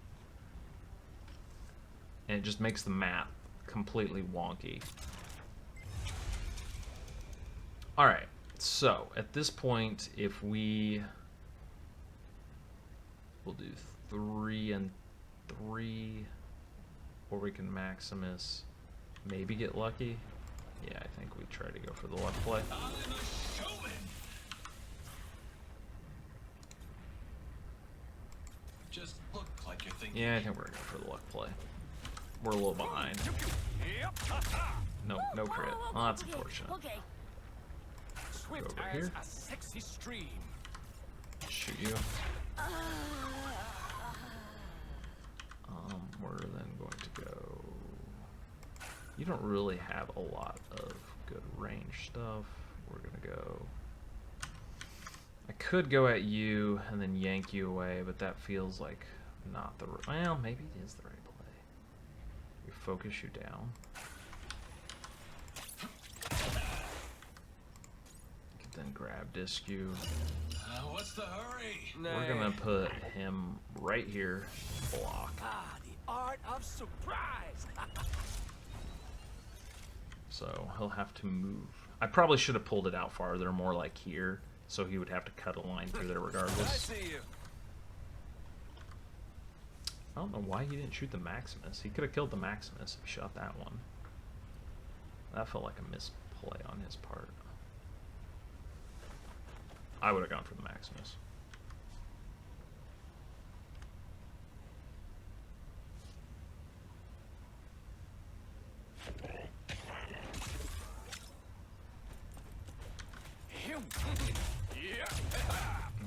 And it just makes the map completely wonky. Alright, so at this point, if we'll do 3 and 3, or we can Maximus, maybe get lucky. Yeah, I think we try to go for the luck play. Just look like you're thinking. Yeah, I think we're gonna go for the luck play. We're a little behind. No crit. Oh, that's unfortunate. Okay. Swift Over as here. a sexy stream. Shoot you. We're then going to go. You don't really have a lot of good range stuff. We're gonna go. I could go at you and then yank you away, but that feels like not the. Well, maybe it is the right play. We focus you down. grab Discu. What's the hurry? We're gonna put him right here. Block. Ah, the art of surprise. So he'll have to move. I probably should have pulled it out farther, more like here, so he would have to cut a line through there I regardless. see you. I don't know why he didn't shoot the Maximus. He could have killed the Maximus if he shot that one. That felt like a misplay on his part. I would have gone for the Maximus.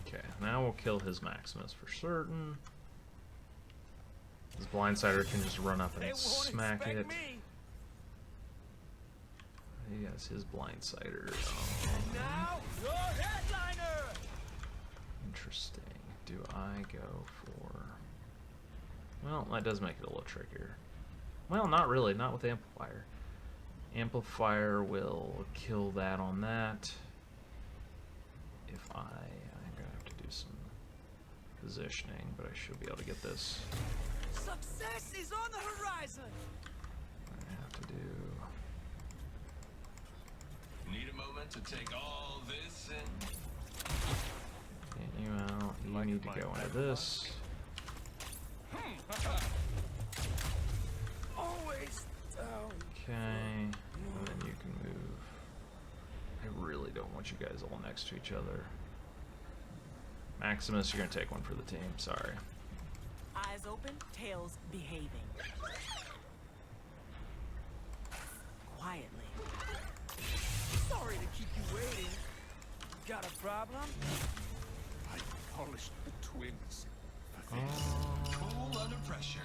Okay, now we'll kill his Maximus for certain. His blindsider can just run up They and won't smack expect it. me. He has his blindsider. And now, your headliner. Interesting. Do I go for... Well, that does make it a little trickier. Well, not really. Not with Amplifier. Amplifier will kill that on that. If I'm going to have to do some positioning, but I should be able to get this. Success is on the horizon. I have to do... Need a moment to take all this in. Get you out. You need to go into this. Always down. Okay. And then you can move. I really don't want you guys all next to each other. Maximus, you're going to take one for the team. Sorry. Eyes open, tails behaving. Quietly. Sorry to keep you waiting. Got a problem? I polished the twins. Cool under pressure.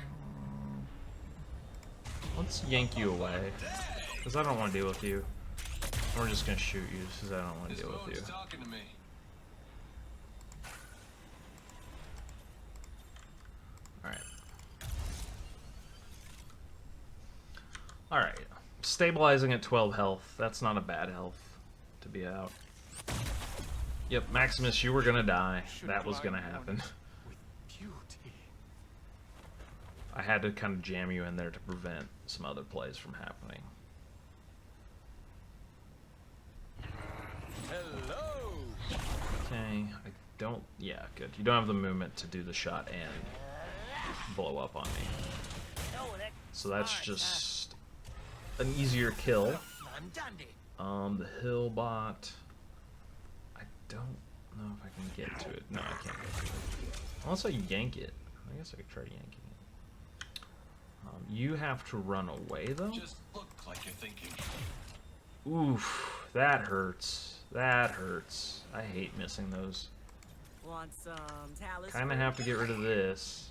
Let's yank you away. Because I don't want to deal with you. We're just going to shoot you because I don't want to This deal with you. phone's talking to me. Alright. Alright. Stabilizing at 12 health. That's not a bad health to be out. Yep, Maximus, you were gonna die. That was gonna happen. With beauty. I had to kind of jam you in there to prevent some other plays from happening. Hello. Okay, I don't... Yeah, good. You don't have the movement to do the shot and blow up on me. So that's just an easier kill. The hill bot... I don't know if I can get to it. No, I can't get to it. Unless I yank it. I guess I could try yanking it. You have to run away, though? Just look like you're thinking. Oof, that hurts. That hurts. I hate missing those. Want some talisman? Kind of have to get rid of this.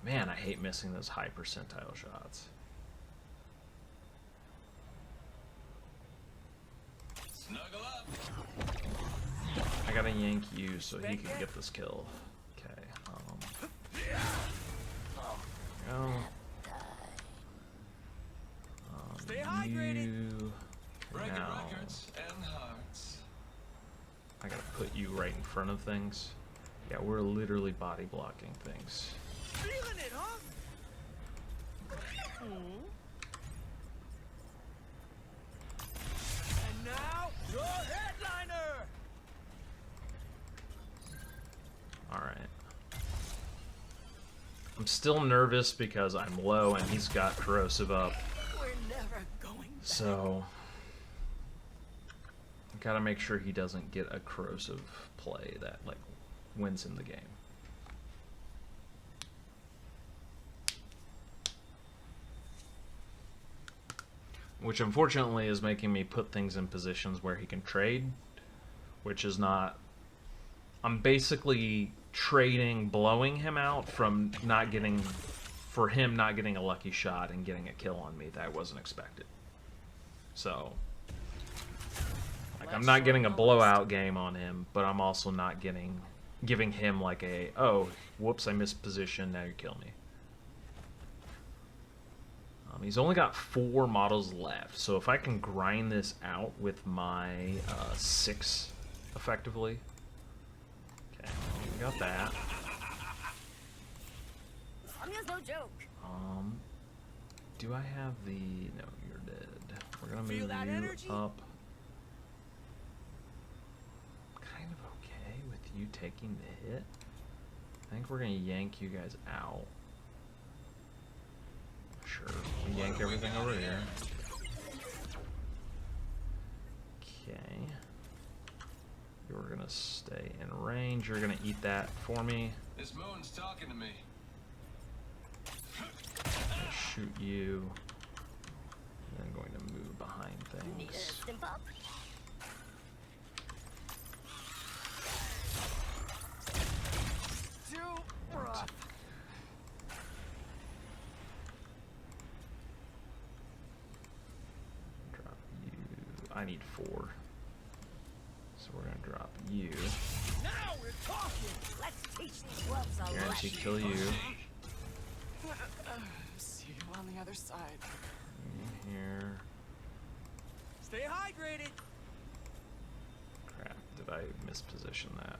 Man, I hate missing those high percentile shots. Snuggle up. I gotta yank you so he can get this kill. Okay, go. Stay hydrated. You... Breaking Now, records and hearts. I gotta put you right in front of things. Yeah, we're literally body blocking things. Feeling it, huh? And now, your headliner. Alright. I'm still nervous because I'm low and he's got corrosive up. We're never going back. So I gotta make sure he doesn't get a corrosive play that like wins him the game. Which unfortunately is making me put things in positions where he can trade, which is not... I'm basically trading blowing him out from not getting... for him not getting a lucky shot and getting a kill on me that I wasn't expected. So... like, I'm not getting a blowout game on him, but I'm also not giving him like a, oh, whoops, I missed position, now you kill me. He's only got 4 models left, so if I can grind this out with my 6 effectively. Okay, we got that. Samya's no joke. Do I have the... No, you're dead. We're gonna Feel move that you energy? up. Kind of okay with you taking the hit. I think we're gonna yank you guys out. Sure, we yank everything over here. Okay. You're gonna stay in range. You're gonna eat that for me. This moon's talking to me. Shoot you. And I'm going to move behind Need a things. stimp up? Too rough. Drop you. I need 4. So we're gonna drop you. Now we're talking. Let's teach these whelps a Guarantee lesson. kill you. See you on the other side. In here. Stay hydrated. Crap, did I misposition that?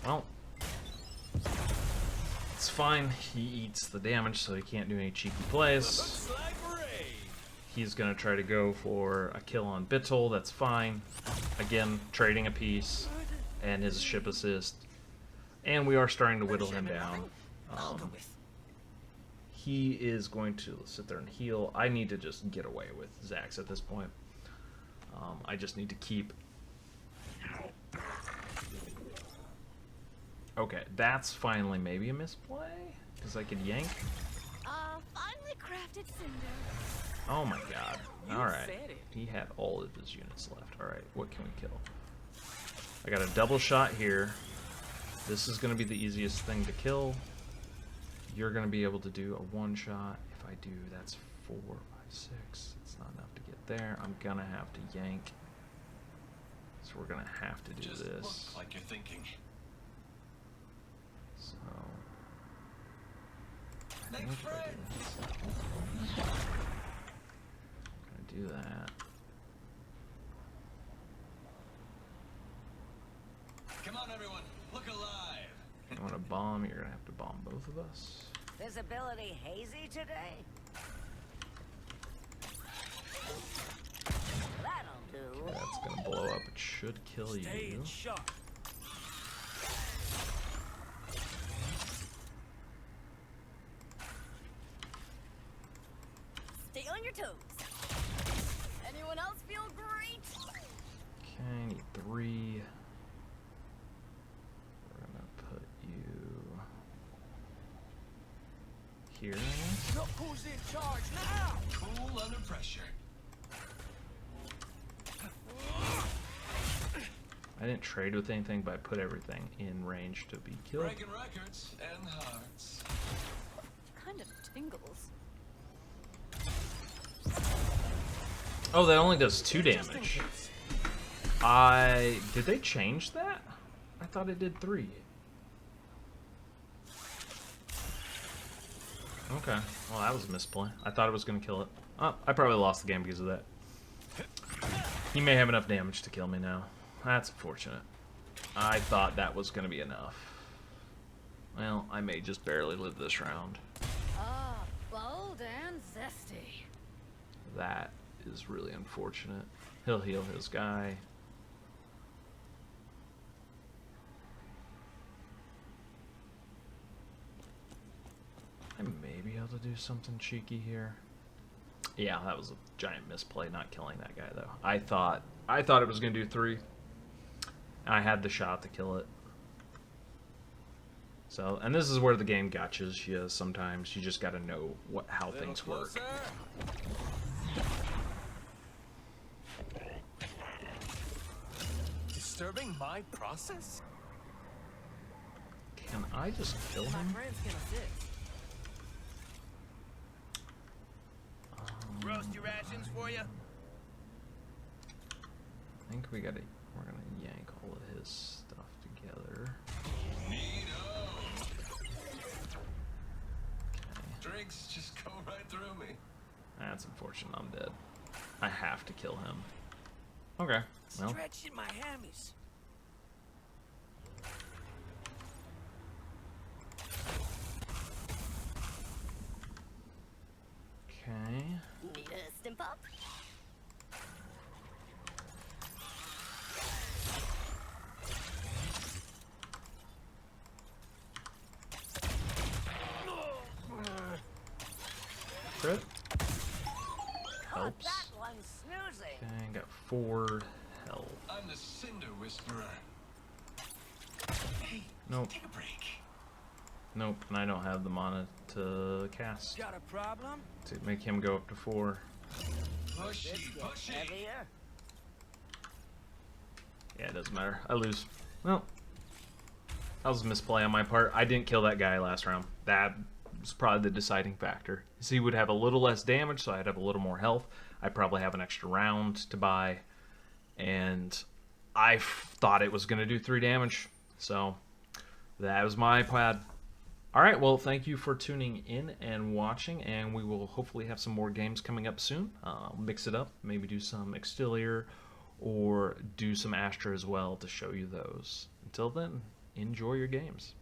Well, it's fine. He eats the damage, so he can't do any cheeky plays. Looks like rain. He's gonna try to go for a kill on Bittle. That's fine. Again, trading a piece and his ship assist. And we are starting to whittle him down. He is going to sit there and heal. I need to just get away with Zax at this point. I just need to keep... Okay, that's finally maybe a misplay? Because I could yank? Finely crafted cinder. Oh my god. You Alright. said it. He had all of his units left. Alright, what can we kill? I got a double shot here. This is going to be the easiest thing to kill. You're going to be able to do a 1-shot. If I do, that's 4, 5, 6. It's not enough to get there. I'm going to have to yank. So we're going to have to do Just this. look like you're thinking. So... Make what should I friends. do? I'm going to do that. Come on, everyone. Look alive. You want to bomb? You're going to have to bomb both of us. Visibility hazy today? That'll do. That's going to blow up. It should kill Stay you. in sharp. Stay on your toes. Anyone else feel great? Okay, I need 3. We're gonna put you here. Look who's in charge now. Cool under pressure. I didn't trade with anything, but I put everything in range to be killed. Breaking records and hearts. Kind of tingles. Oh, that only does 2 damage. Did they change that? I thought it did 3. Okay, well that was a misplay. I thought it was gonna kill it. Oh, I probably lost the game because of that. He may have enough damage to kill me now. That's unfortunate. I thought that was gonna be enough. Well, I may just barely live this round. Ah, bold and zesty. That is really unfortunate. He'll heal his guy. I may be able to do something cheeky here. Yeah, that was a giant misplay not killing that guy though. I thought it was gonna do 3. I had the shot to kill it. So, and this is where the game gotchas you sometimes. You just gotta know how things work. Disturbing my process? Can I just kill My him? friends can assist. Roasty rations for you. I think we're gonna yank all of his stuff together. Neato. Okay. legs just go right through me. That's unfortunate. I'm dead. I have to kill him. Okay. Well, Stretching my hammies. okay. Need a stim pop? Crit. Caught Helps. that one snoozing. Okay, got 4 health. I'm the Cinder Whisperer. Hey, Nope. take a break. Nope, and I don't have the mana to cast Got a problem? to make him go up to 4. Pushy, This gets pushy. heavier. Yeah, it doesn't matter. I lose. Well, that was a misplay on my part. I didn't kill that guy last round. That was probably the deciding factor. So he would have a little less damage, so I'd have a little more health. I'd probably have an extra round to buy. And I thought it was going to do 3 damage. So that was my bad. Alright, well, thank you for tuning in and watching, and we will hopefully have some more games coming up soon. Mix it up, maybe do some Exterior, or do some Astra as well to show you those. Until then, enjoy your games.